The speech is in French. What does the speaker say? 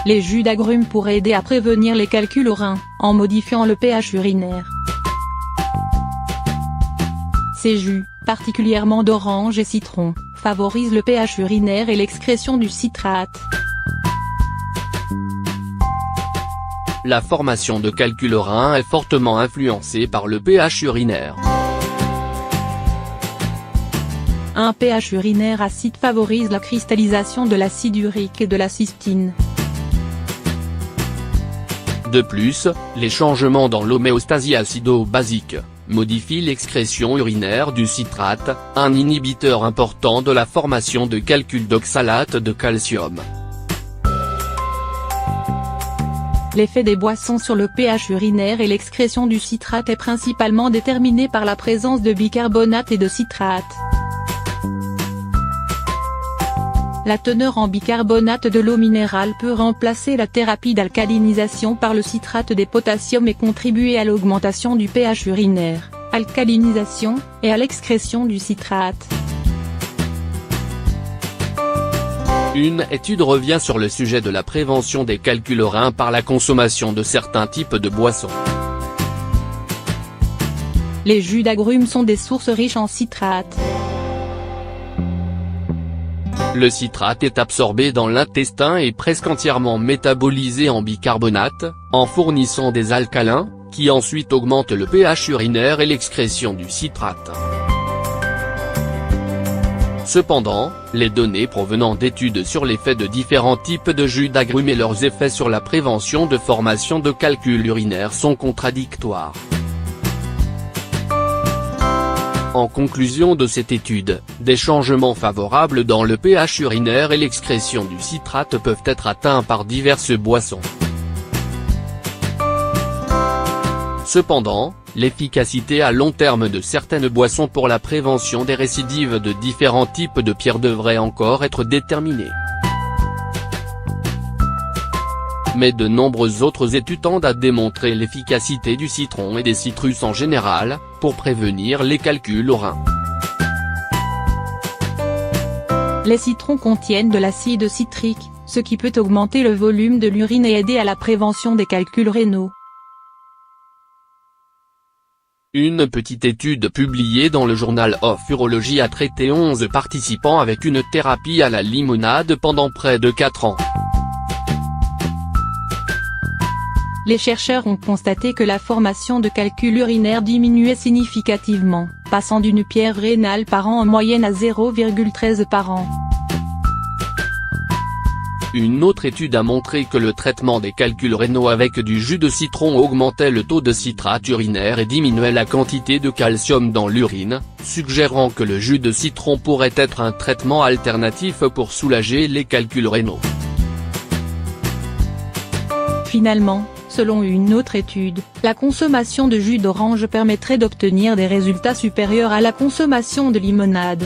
Les jus d'agrumes pourraient aider à prévenir les calculs au rein, en modifiant le pH urinaire. Ces jus, particulièrement d'orange et citron, favorisent le pH urinaire et l'excrétion du citrate. La formation de calculs au rein est fortement influencée par le pH urinaire. Un pH urinaire acide favorise la cristallisation de l'acide urique et de la cystine. De plus, les changements dans l'homéostasie acido-basique modifient l'excrétion urinaire du citrate, un inhibiteur important de la formation de calculs d'oxalate de calcium. L'effet des boissons sur le pH urinaire et l'excrétion du citrate est principalement déterminé par la présence de bicarbonate et de citrate. La teneur en bicarbonate de l'eau minérale peut remplacer la thérapie d'alcalinisation par le citrate de potassium et contribuer à l'augmentation du pH urinaire, alcalinisation, et à l'excrétion du citrate. Une étude revient sur le sujet de la prévention des calculs au rein par la consommation de certains types de boissons. Les jus d'agrumes sont des sources riches en citrate. Le citrate est absorbé dans l'intestin et presque entièrement métabolisé en bicarbonate, en fournissant des alcalins, qui ensuite augmentent le pH urinaire et l'excrétion du citrate. Cependant, les données provenant d'études sur l'effet de différents types de jus d'agrumes et leurs effets sur la prévention de formation de calculs urinaires sont contradictoires. En conclusion de cette étude, des changements favorables dans le pH urinaire et l'excrétion du citrate peuvent être atteints par diverses boissons. Cependant, l'efficacité à long terme de certaines boissons pour la prévention des récidives de différents types de pierres devrait encore être déterminée. Mais de nombreuses autres études tendent à démontrer l'efficacité du citron et des citrus en général, pour prévenir les calculs au rein. Les citrons contiennent de l'acide citrique, ce qui peut augmenter le volume de l'urine et aider à la prévention des calculs rénaux. Une petite étude publiée dans le Journal of Urology a traité 11 participants avec une thérapie à la limonade pendant près de 4 ans. Les chercheurs ont constaté que la formation de calculs urinaires diminuait significativement, passant d'une pierre rénale par an en moyenne à 0,13 par an. Une autre étude a montré que le traitement des calculs rénaux avec du jus de citron augmentait le taux de citrate urinaire et diminuait la quantité de calcium dans l'urine, suggérant que le jus de citron pourrait être un traitement alternatif pour soulager les calculs rénaux. Finalement, selon une autre étude, la consommation de jus d'orange permettrait d'obtenir des résultats supérieurs à la consommation de limonade.